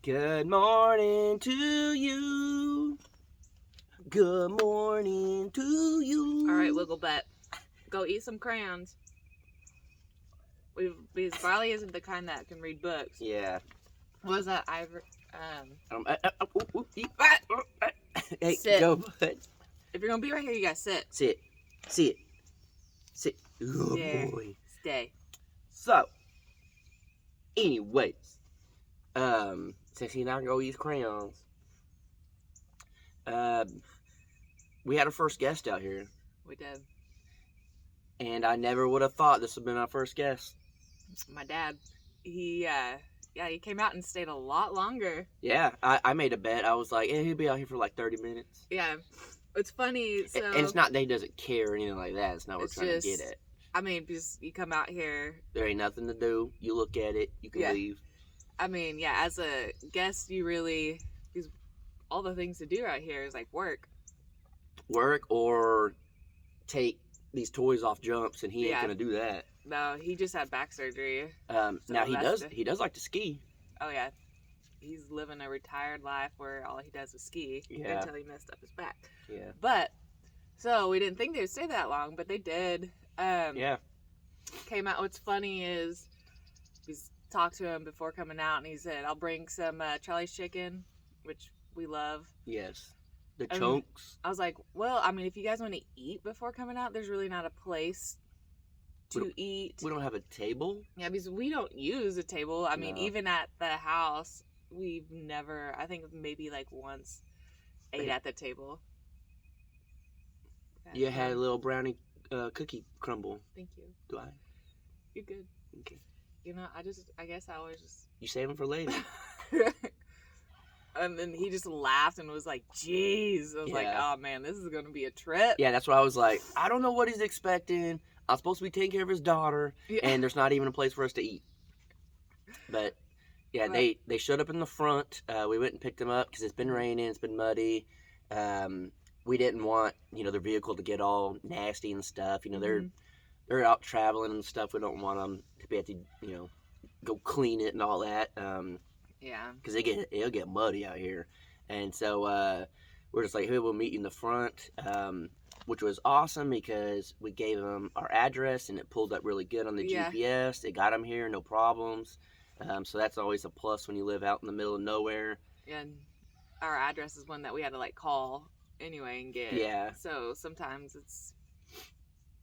Good morning to you. Good morning to you. All right, Wigglebutt. Go eat some crayons. Because Riley isn't the kind that can read books. Yeah. What was that? Hey, Sit. go, bud. If you're gonna be right here, you gotta sit. Sit. Good There. boy. Stay. So, anyways, since he not go use crayons, we had our first guest out here, We did. and I never would have thought this would have been our first guest. My dad, he came out and stayed a lot longer. Yeah, I made a bet. I was like, hey, he'll be out here for like 30 minutes. Yeah. It's funny, so... And it's not that he doesn't care or anything like that. It's not what we're trying to get at. I mean, because you come out here... There ain't nothing to do. You look at it. You can leave. I mean, yeah, as a guest, you really... Because all the things to do right here is, like, work. Work or take these toys off jumps, and he ain't going to do that. No, he just had back surgery. Now, he does like to ski. Oh, yeah. He's living a retired life where all he does is ski until he messed up his back. Yeah. But, so we didn't think they would stay that long, but they did. Yeah. Came out. What's funny is we talked to him before coming out, and he said, I'll bring some Charlie's chicken, which we love. Yes. The chunks. I was like, well, I mean, if you guys want to eat before coming out, there's really not a place to eat. We don't have a table? Yeah, because we don't use a table. I mean, even at the house, we've never, I think maybe like once ate at the table. You had a little brownie cookie crumble. Thank you. Do I? You're good. Okay. You know, I guess I always just... You save them for later. And then he just laughed and was like, jeez. I was like, oh man, this is going to be a trip. Yeah, that's what I was like. I don't know what he's expecting. I'm supposed to be taking care of his daughter, and there's not even a place for us to eat. But, yeah, they showed up in the front. We went and picked them up because it's been raining. It's been muddy. We didn't want, their vehicle to get all nasty and stuff. They're out traveling and stuff. We don't want them to be able to, go clean it and all that. Because it'll get muddy out here. And so we're just like, hey, we'll meet you in the front, which was awesome because we gave them our address and it pulled up really good on the GPS. It got them here, no problems. So that's always a plus when you live out in the middle of nowhere. And our address is one that we had to like call anyway and get. Yeah. So sometimes it's,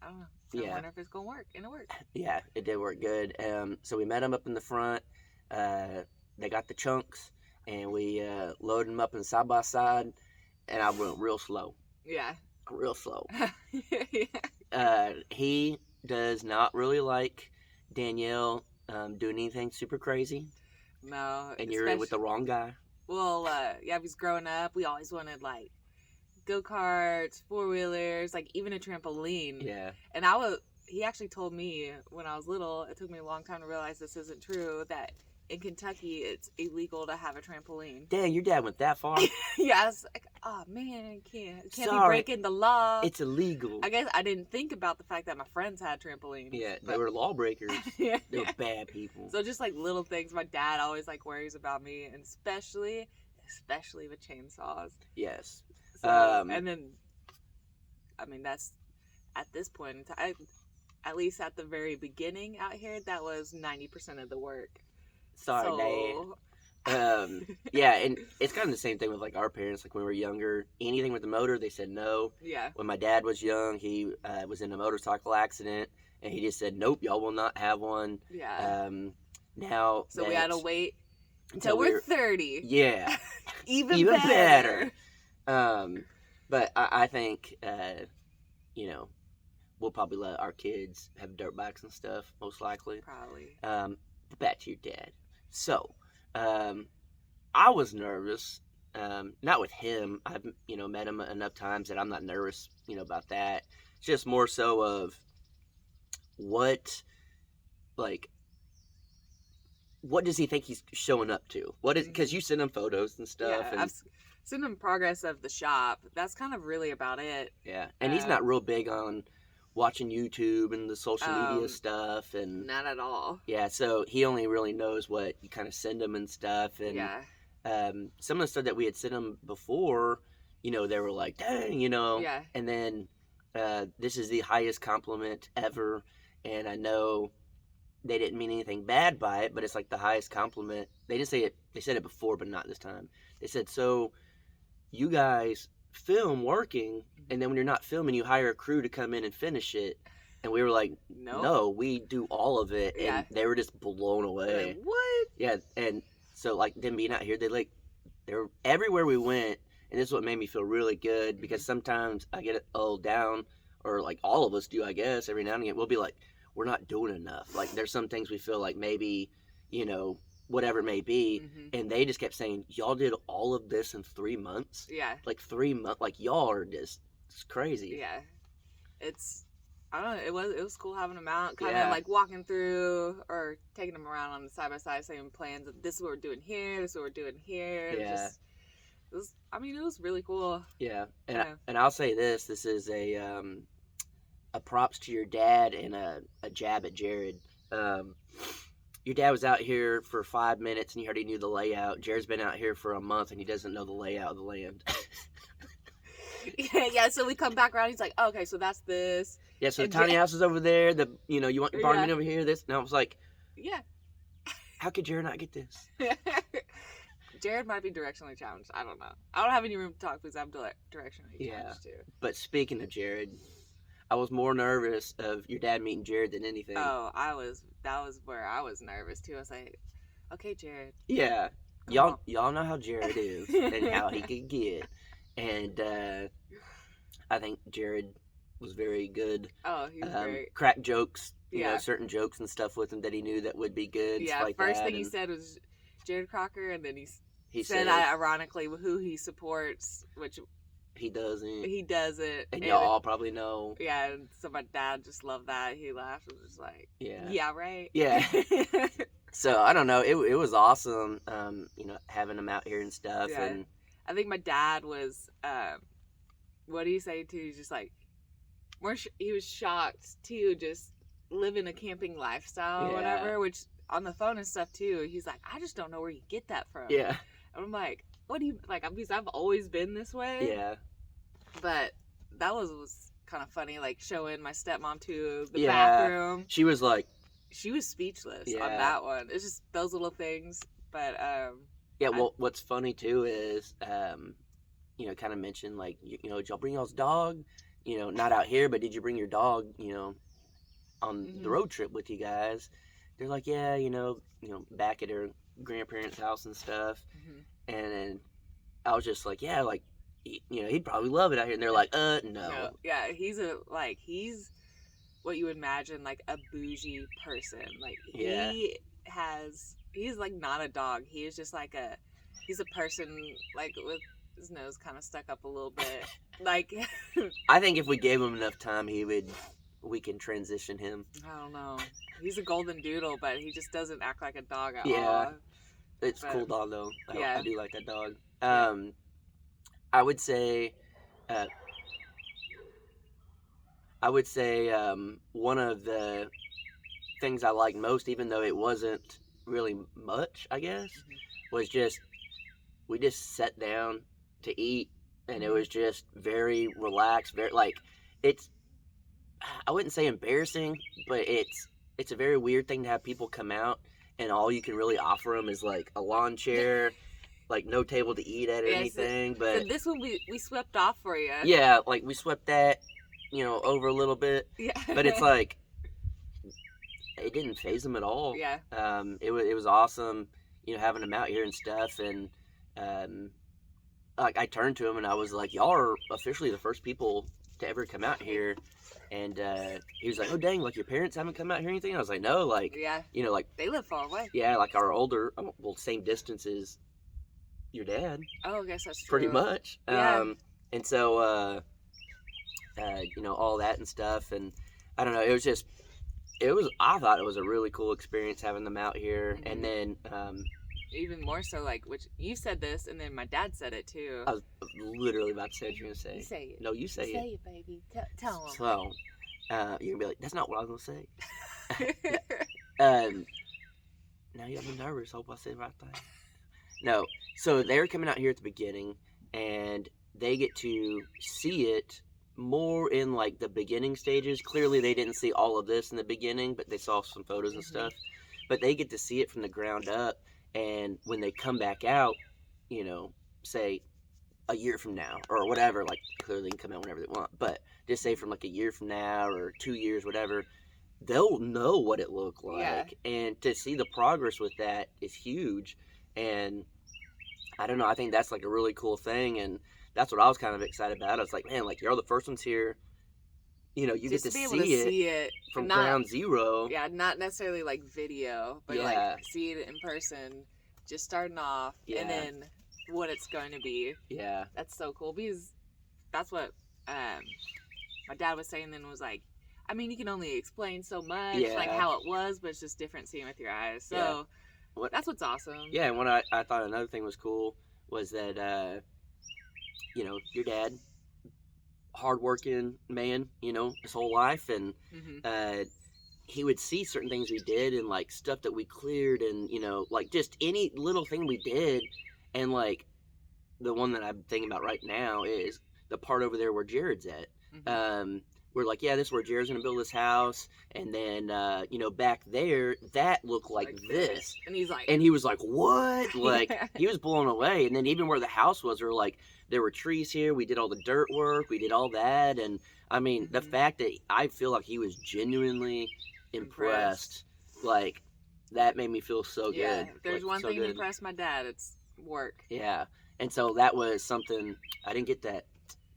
I don't know. I wonder if it's going to work. And it worked. Yeah, it did work good. So we met them up in the front. They got the chunks, and we loaded them up in side by side, and I went real slow. Yeah. Real slow. He does not really like Danielle doing anything super crazy. No. And you're in with the wrong guy. Well, because growing up, we always wanted, like, go-karts, four-wheelers, like, even a trampoline. Yeah. And he actually told me when I was little, it took me a long time to realize this isn't true, that in Kentucky, it's illegal to have a trampoline. Dang, your dad went that far? Yeah, I was like, oh man, can't be breaking the law. It's illegal. I guess I didn't think about the fact that my friends had trampolines. Yeah, they were lawbreakers. They were bad people. So just like little things, my dad always like worries about me, and especially with chainsaws. Yes. So, and then, I mean, that's at this point in time, at least at the very beginning out here, that was 90% of the work. Sorry, Dad. Yeah, and it's kind of the same thing with like our parents. Like when we were younger, anything with the motor, they said no. Yeah. When my dad was young, he was in a motorcycle accident, and he just said, "Nope, y'all will not have one." Yeah. Now. So we had to wait until we're 30. Yeah. Even better. But I think we'll probably let our kids have dirt bikes and stuff, most likely. Probably. But back to your dad. So, I was nervous, not with him. I've, met him enough times that I'm not nervous, about that. It's just more so of what does he think he's showing up to? Because you send him photos and stuff. Yeah, I've seen him progress of the shop. That's kind of really about it. Yeah, and he's not real big on watching YouTube and the social media stuff, and not at all. Yeah, so he only really knows what you kind of send him and stuff, and some of the stuff that we had sent them before, they were like, dang, Yeah. and then this is the highest compliment ever, and I know they didn't mean anything bad by it, but it's like the highest compliment. They didn't say it, they said it before, but not this time. They said, so you guys film working, and then when you're not filming, you hire a crew to come in and finish it. And we were like, no, we do all of it. Yeah. And they were just blown away. Like, what? Yeah, and so like them being out here, they're everywhere we went, and this is what made me feel really good, because sometimes I get a little down, or like all of us do, I guess, every now and again. We'll be like, we're not doing enough. Like there's some things we feel like maybe, whatever it may be, and they just kept saying, y'all did all of this in 3 months. Yeah. Like 3 months, like y'all are just, it's crazy. Yeah. I don't know, it was cool having them out, kind of Yeah. like walking through or taking them around on the side by side, saying plans of this is what we're doing here, this is what we're doing here. Yeah. It was really cool. Yeah, Yeah. and I'll say this is a props to your dad and a jab at Jared. Your dad was out here for 5 minutes and he already knew the layout. Jared's been out here for a month and he doesn't know the layout of the land. Yeah, so we come back around, he's like, oh, okay, so that's this. Yeah, so the And tiny house is over there, you want your barn Yeah. over here, this. And I was like, Yeah. how could Jared not get this? Jared might be directionally challenged. I don't know. I don't have any room to talk because I'm directionally challenged too. But speaking of Jared, I was more nervous of your dad meeting Jared than anything. Oh, that was where I was nervous too. I was like, okay, Jared. Yeah. Come Y'all know how Jared is and how he can get. And I think Jared was very good. Oh, he was great. Crack jokes, Yeah. certain jokes and stuff with him that he knew that would be good. Yeah, stuff like first that. thing he And said was Jared Crocker, and then he said ironically who he supports, which he doesn't. he doesn't. And y'all all probably know. Yeah, and so my dad just loved that. He laughed and was just like, Yeah, right. Yeah. So I don't know. It was awesome. Having him out here and stuff. Yeah. And I think my dad was, what do you say too? He's just like, he was shocked too, just living a camping lifestyle or Yeah. whatever, which on the phone and stuff too, he's like, I just don't know where you get that from. yeah, And I'm like, what do you, like, because I've always been this way. yeah, But that was kind of funny, like showing my stepmom to the Yeah. bathroom. she was like, She was speechless Yeah. on that one. It's just those little things. But, yeah. Well, what's funny too is, kind of mentioned like, did y'all bring y'all's dog? Not out here, but did you bring your dog? On the road trip with you guys? They're like, yeah, back at her grandparents' house and stuff. And then I was just like, yeah, like, he'd probably love it out here. And they're like, no. Yeah, he's what you would imagine like a bougie person. Like Yeah. he's like not a dog. He is just like he's a person like with his nose kind of stuck up a little bit. Like I think if we gave him enough time, we can transition him. I don't know. He's a golden doodle, but he just doesn't act like a dog at Yeah. all. It's But- cool dog though. Yeah. I do like that dog. I would say, one of the things I liked most, even though it wasn't really much, I guess, was just we just sat down to eat, and it was just very relaxed, very like it's. I wouldn't say embarrassing, but it's a very weird thing to have people come out and all you can really offer them is like a lawn chair, like no table to eat at or anything. But So this one we swept off for you. yeah, like we swept that, over a little bit. Yeah. But it's like it didn't faze them at all. Yeah. It was awesome, having them out here and stuff. And like I turned to him and I was like, y'all are officially the first people to ever come out here. And he was like, oh dang, like your parents haven't come out here or anything? I was like, no, like Yeah. like They live far away. yeah, like our older, well, same distance as your dad, Oh, I guess that's true. pretty much. Yeah. And so all that and stuff, and I don't know, I thought it was a really cool experience having them out here. Mhm. And then Even more so, like, which you said this, and then my dad said it too. I was literally about to say what you're gonna say. You say it. No, you say it. Say it, baby. Tell him. So you're gonna be like, that's not what I was gonna say. Now you got me nervous. Hope I said the right thing. No. So they're coming out here at the beginning, and they get to see it more in like the beginning stages. Clearly, they didn't see all of this in the beginning, but they saw some photos and stuff. But they get to see it from the ground up, and when they come back out, you know, say a year from now or whatever, like clearly they can come out whenever they want, but just say from like a year from now or 2 years, whatever, they'll know what it looked like. Yeah. And to see the progress with that is huge. And I don't know, I think that's like a really cool thing, and that's what I was kind of excited about. I was like, man, like you're the first ones here, you know, you Just get to be able see it from not, ground zero. Yeah, not necessarily like video, but like see it in person, just starting off, and then what it's going to be. Yeah. That's so cool, because that's what my dad was saying then, was like, I mean, you can only explain so much, like how it was, but it's just different seeing with your eyes. So that's what's awesome. Yeah, and what I thought another thing was cool was that, you know, your dad, hardworking man, you know, his whole life, and he would see certain things we did and like stuff that we cleared, and you know, like just any little thing we did, and like the one that I'm thinking about right now is the part over there where Jared's at. We're like, yeah, this is where Jared's gonna build this house, and then you know, back there that looked like this, and he's like, and he was like, what? Like he was blown away. And then even where the house was, we were like, there were trees here, we did all the dirt work, we did all that. And I mean, the fact that I feel like he was genuinely impressed, like that made me feel so good. If there's one thing to impress my dad, it's work. Yeah. And so that was something I didn't get that.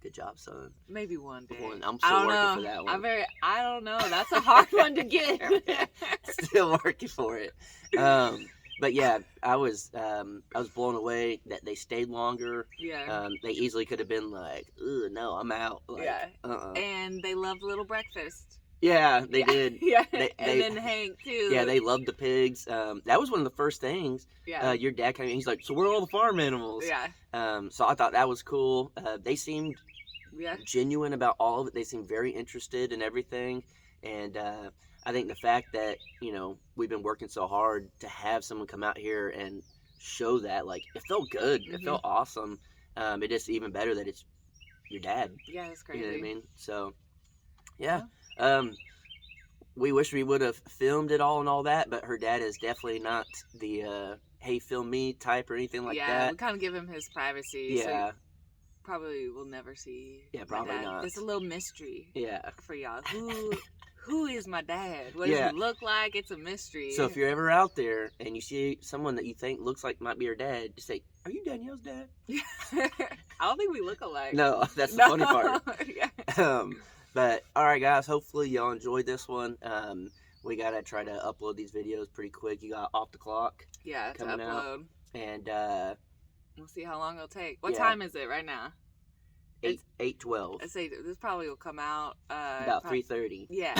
Good job, son. Maybe one day. I'm still working for that one. I don't know. That's a hard one to get. Still working for it. But yeah, I was blown away that they stayed longer. Yeah. They easily could have been like, "Ugh, no, I'm out." Like, And they loved little breakfast. Yeah, they did. Yeah. And then Hank too. Yeah, they loved the pigs. That was one of the first things. Yeah. Your dad came in, he's like, "So where are all the farm animals?" Yeah. So I thought that was cool. They seemed yeah, genuine about all of it. They seem very interested in everything, and I think the fact that, you know, we've been working so hard to have someone come out here and show that, like, it felt good. Mm-hmm. It felt awesome. It is even better that it's your dad. Yeah, that's crazy. You know what I mean? So, yeah. We wish we would have filmed it all and all that, but her dad is definitely not the hey, film me type or anything like that. Yeah, we kind of give him his privacy. Yeah. So probably we'll never see. Yeah, probably not. It's a little mystery. Yeah. For y'all. Who is my dad? What does he look like? It's a mystery. So if you're ever out there and you see someone that you think looks like might be your dad, just say, "Are you Danielle's dad?" I don't think we look alike. No, that's the funny part. Yeah. But all right, guys. Hopefully y'all enjoyed this one. We gotta try to upload these videos pretty quick. You got Off the Clock. Yeah, coming to upload. Out. And we'll see how long it'll take. What time is it right now? 8:12. I say this probably will come out about 3:30. Yeah.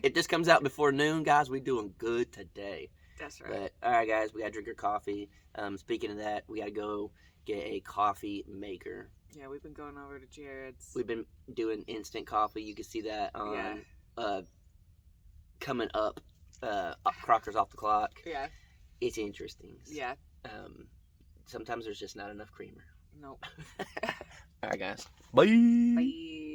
If this comes out before noon, guys, we're doing good today. That's right. But all right, guys, we gotta drink our coffee. Speaking of that, we gotta go get a coffee maker. Yeah, we've been going over to Jared's. We've been doing instant coffee. You can see that on coming up. Crockers Off the Clock. Yeah. It's interesting. Yeah. Sometimes there's just not enough creamer. Nope. All right, guys. Bye. Bye.